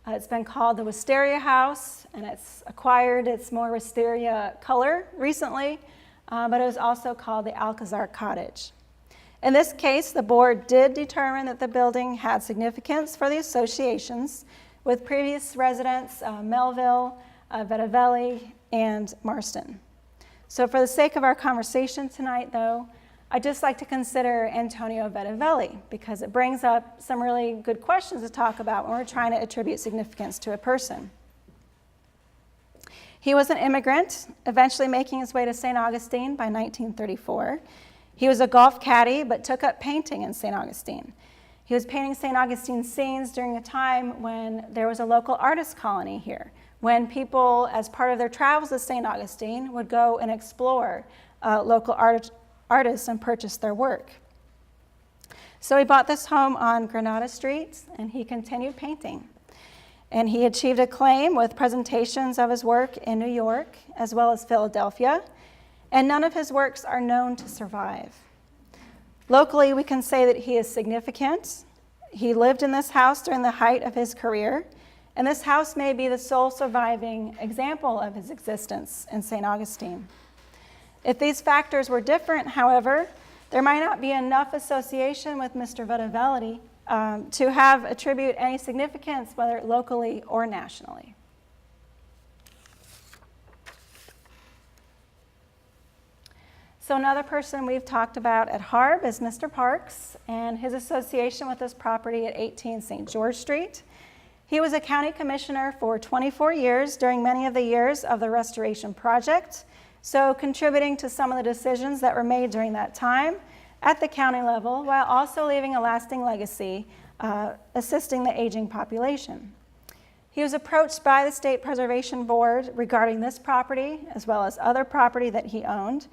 It's been called the Wisteria House, and it's acquired its more wisteria color recently, but it was also called the Alcazar Cottage. In this case, the board did determine that the building had significance for the associations with previous residents, Melville, Vetavelli, and Marston. So for the sake of our conversation tonight, though, I'd just like to consider Antonio Vetavelli, because it brings up some really good questions to talk about when we're trying to attribute significance to a person. He was an immigrant, eventually making his way to St. Augustine by 1934. He was a golf caddy, but took up painting in St. Augustine. He was painting St. Augustine scenes during a time when there was a local artist colony here, when people, as part of their travels to St. Augustine, would go and explore local artists and purchase their work. So he bought this home on Granada Street, and he continued painting. And he achieved acclaim with presentations of his work in New York, as well as Philadelphia, and none of his works are known to survive. Locally, we can say that he is significant. He lived in this house during the height of his career, and this house may be the sole surviving example of his existence in St. Augustine. If these factors were different, however, there might not be enough association with Mr. Vetavelli to have attribute any significance, whether locally or nationally. So another person we've talked about at Harb is Mr. Parks and his association with this property at 18 St. George Street. He was a county commissioner for 24 years during many of the years of the restoration project, so contributing to some of the decisions that were made during that time at the county level, while also leaving a lasting legacy, assisting the aging population. He was approached by the State Preservation Board regarding this property, as well as other property that he owned.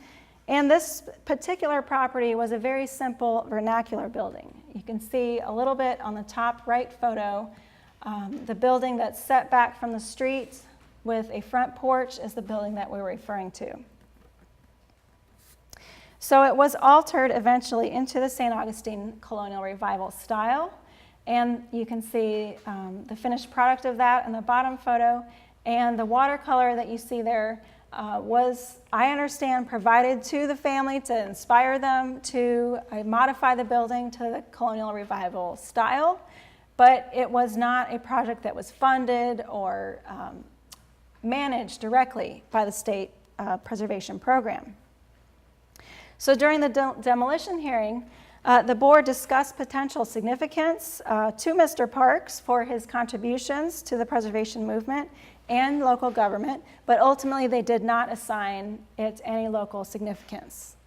And this particular property was a very simple vernacular building. You can see a little bit on the top right photo, the building that's set back from the street with a front porch is the building that we're referring to. So it was altered eventually into the St. Augustine Colonial Revival style. And you can see the finished product of that in the bottom photo. And the watercolor that you see there was, I understand, provided to the family to inspire them to modify the building to the Colonial Revival style. But it was not a project that was funded or managed directly by the state preservation program. So during the demolition hearing, the board discussed potential significance to Mr. Parks for his contributions to the preservation movement and local government, but ultimately they did not assign it any local significance.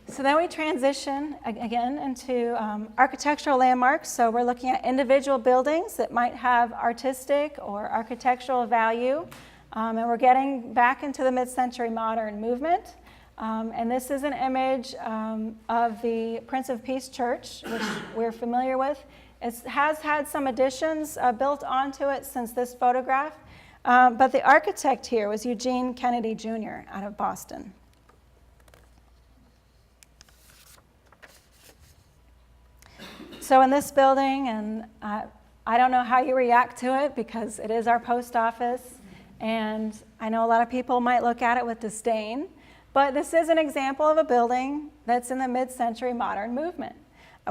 So then we transition again into architectural landmarks. So we're looking at individual buildings that might have artistic or architectural value, and we're getting back into the mid-century modern movement. And this is an image of the Prince of Peace Church, which we're familiar with. It has had some additions built onto it since this photograph, but the architect here was Eugene Kennedy Jr. out of Boston. So in this building, and I don't know how you react to it because it is our post office, and I know a lot of people might look at it with disdain, but this is an example of a building that's in the mid-century modern movement.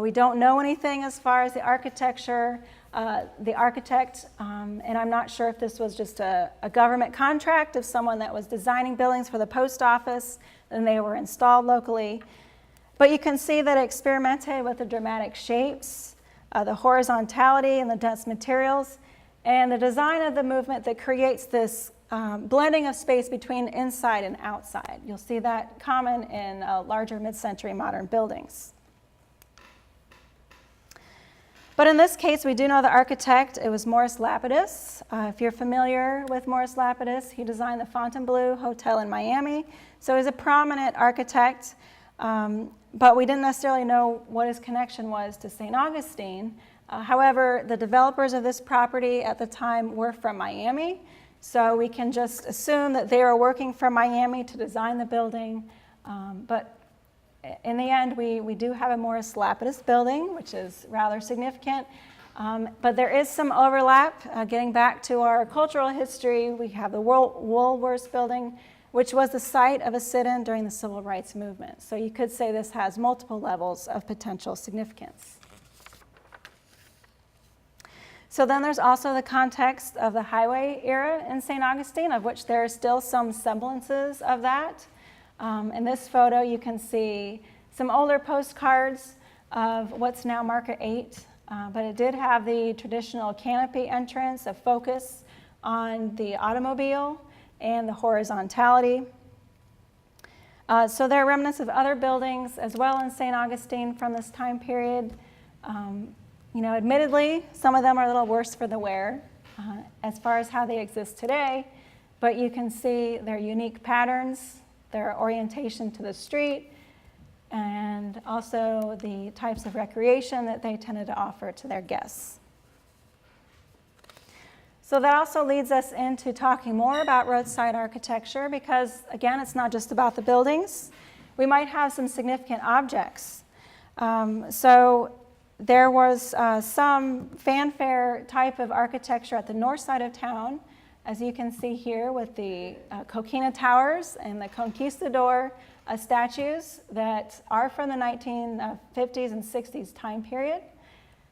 We don't know anything as far as the architecture, the architect, and I'm not sure if this was just a government contract of someone that was designing buildings for the post office, and they were installed locally. But you can see that it experimented with the dramatic shapes, the horizontality and the dense materials, and the design of the movement that creates this blending of space between inside and outside. You'll see that common in larger mid-century modern buildings. But in this case, we do know the architect. It was Morris Lapidus. If you're familiar with Morris Lapidus, he designed the Fontainebleau Hotel in Miami. So he's a prominent architect. But we didn't necessarily know what his connection was to St. Augustine. However, the developers of this property at the time were from Miami, so we can just assume that they were working from Miami to design the building. But in the end, we do have a Morris Lapidus building, which is rather significant. But there is some overlap. Getting back to our cultural history, we have the Woolworths building, which was the site of a sit-in during the Civil Rights Movement. So you could say this has multiple levels of potential significance. So then there's also the context of the highway era in St. Augustine, of which there are still some semblances of that. In this photo, you can see some older postcards of what's now Market 8, but it did have the traditional canopy entrance, a focus on the automobile and the horizontality. So there are remnants of other buildings as well in St. Augustine from this time period. Admittedly, some of them are a little worse for the wear as far as how they exist today, but you can see their unique patterns, their orientation to the street, and also the types of recreation that they tended to offer to their guests. So that also leads us into talking more about roadside architecture because, again, it's not just about the buildings. We might have some significant objects. So there was some fanfare type of architecture at the north side of town, as you can see here with the Coquina Towers and the Conquistador statues that are from the 1950s and 60s time period.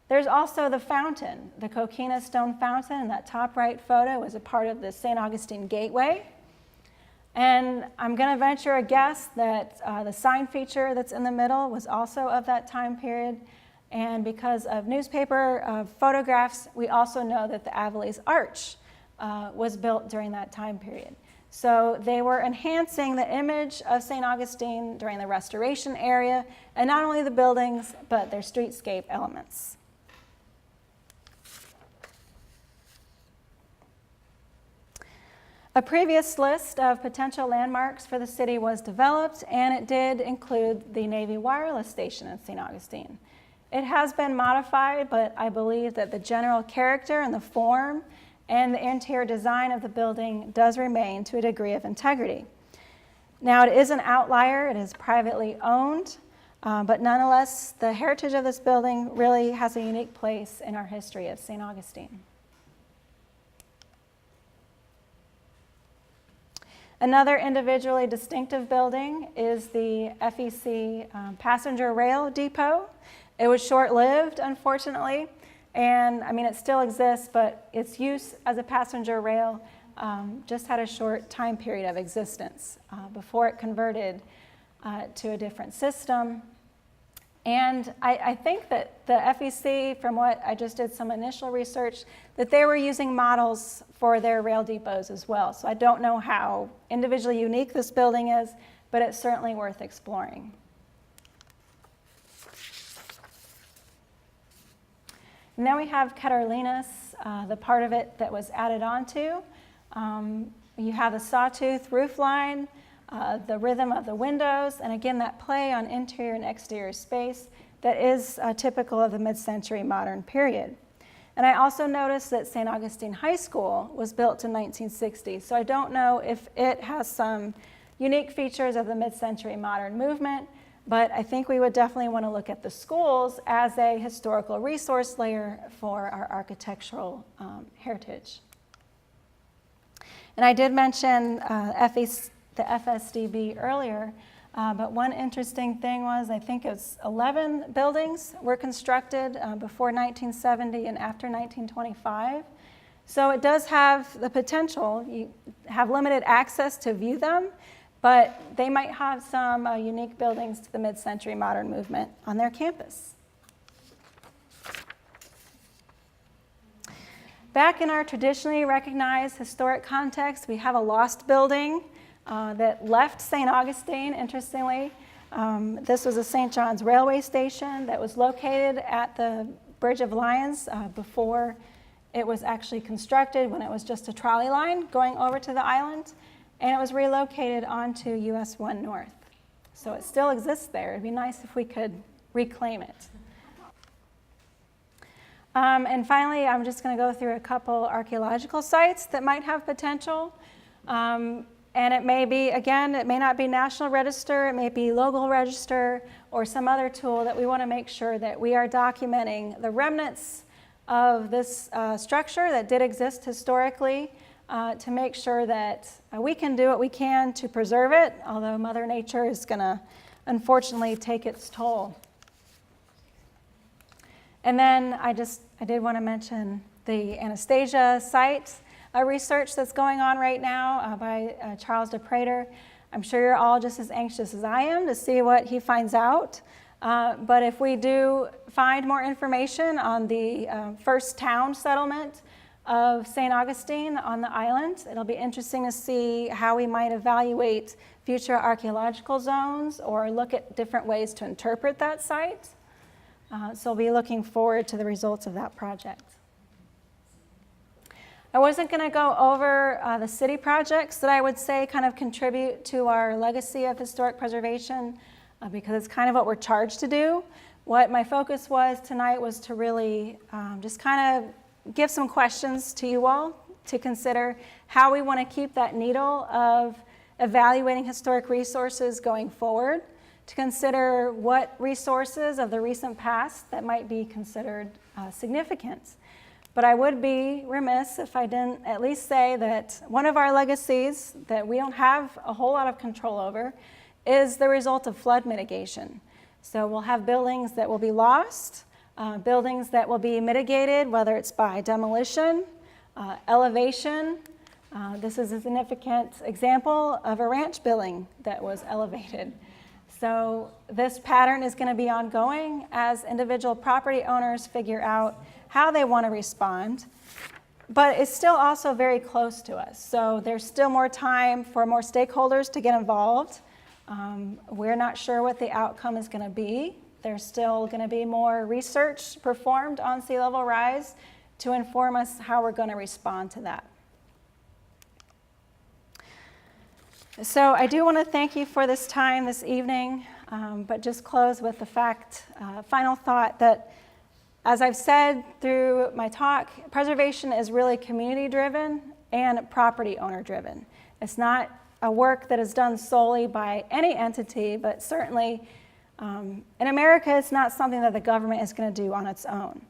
There's also the fountain, the Coquina Stone Fountain, and that top right photo is a part of the St. Augustine Gateway. And I'm going to venture a guess that the sign feature that's in the middle was also of that time period. And because of newspaper photographs, we also know that the Aviles Arch was built during that time period. So they were enhancing the image of St. Augustine during the restoration area, and not only the buildings, but their streetscape elements. A previous list of potential landmarks for the city was developed, and it did include the Navy wireless station in St. Augustine. It has been modified, but I believe that the general character and the form and the interior design of the building does remain to a degree of integrity. Now, it is an outlier. It is privately owned, but nonetheless, the heritage of this building really has a unique place in our history of St. Augustine. Another individually distinctive building is the FEC passenger rail depot. It was short-lived, unfortunately, and I mean, it still exists, but its use as a passenger rail just had a short time period of existence before it converted to a different system. And I think that the FEC, from what I just did some initial research, that they were using models for their rail depots as well. So I don't know how individually unique this building is, but it's certainly worth exploring. And then we have Keterlinus, the part of it that was added onto. You have the sawtooth roof line, the rhythm of the windows, and again, that play on interior and exterior space that is typical of the mid-century modern period. And I also noticed that St. Augustine High School was built in 1960, so I don't know if it has some unique features of the mid-century modern movement, but I think we would definitely want to look at the schools as a historical resource layer for our architectural heritage. And I did mention the FSDB earlier, but one interesting thing was I think it was 11 buildings were constructed before 1970 and after 1925. So it does have the potential. You have limited access to view them, but they might have some unique buildings to the mid-century modern movement on their campus. Back in our traditionally recognized historic context, we have a lost building that left St. Augustine, interestingly. This was a St. John's railway station that was located at the Bridge of Lions before it was actually constructed, when it was just a trolley line going over to the island, and it was relocated onto US 1 North. So it still exists there. It'd be nice if we could reclaim it. And finally, I'm just going to go through a couple archaeological sites that might have potential. And it may be, again, it may not be National Register, it may be Local Register, or some other tool that we want to make sure that we are documenting the remnants of this structure that did exist historically, to make sure that we can do what we can to preserve it, although Mother Nature is going to unfortunately take its toll. And then I did want to mention the Anastasia site research that's going on right now by Charles DePrater. I'm sure you're all just as anxious as I am to see what he finds out. But if we do find more information on the first town settlement of St. Augustine on the island, it'll be interesting to see how we might evaluate future archaeological zones or look at different ways to interpret that site. So we'll be looking forward to the results of that project. I wasn't going to go over the city projects that I would say kind of contribute to our legacy of historic preservation because it's kind of what we're charged to do. What my focus was tonight was to really just kind of give some questions to you all to consider how we want to keep that needle of evaluating historic resources going forward, to consider what resources of the recent past that might be considered significant. But I would be remiss if I didn't at least say that one of our legacies that we don't have a whole lot of control over is the result of flood mitigation. So we'll have buildings that will be lost, buildings that will be mitigated, whether it's by demolition, elevation, This is a significant example of a ranch building that was elevated. So this pattern is going to be ongoing as individual property owners figure out how they want to respond. But it's still also very close to us. So there's still more time for more stakeholders to get involved. We're not sure what the outcome is going to be. There's still going to be more research performed on sea level rise to inform us how we're going to respond to that. So I do want to thank you for this time this evening, but just close with the final thought that, as I've said through my talk, preservation is really community-driven and property owner-driven. It's not a work that is done solely by any entity, but certainly in America, it's not something that the government is going to do on its own.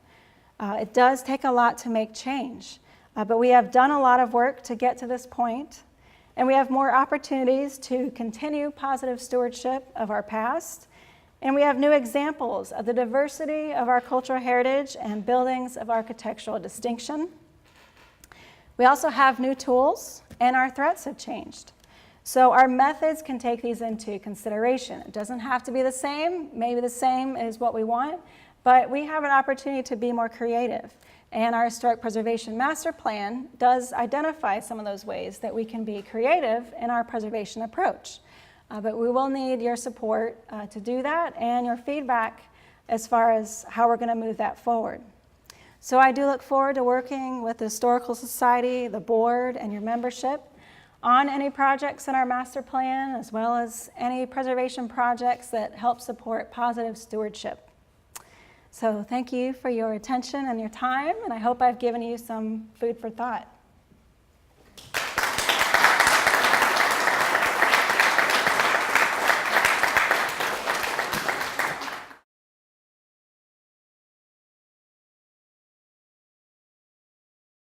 It does take a lot to make change, but we have done a lot of work to get to this point. And we have more opportunities to continue positive stewardship of our past. And we have new examples of the diversity of our cultural heritage and buildings of architectural distinction. We also have new tools, and our threats have changed. So our methods can take these into consideration. It doesn't have to be the same. Maybe the same is what we want, but we have an opportunity to be more creative. And our Historic Preservation Master Plan does identify some of those ways that we can be creative in our preservation approach. But we will need your support to do that and your feedback as far as how we're going to move that forward. So I do look forward to working with the Historical Society, the board, and your membership on any projects in our master plan, as well as any preservation projects that help support positive stewardship. So thank you for your attention and your time, and I hope I've given you some food for thought.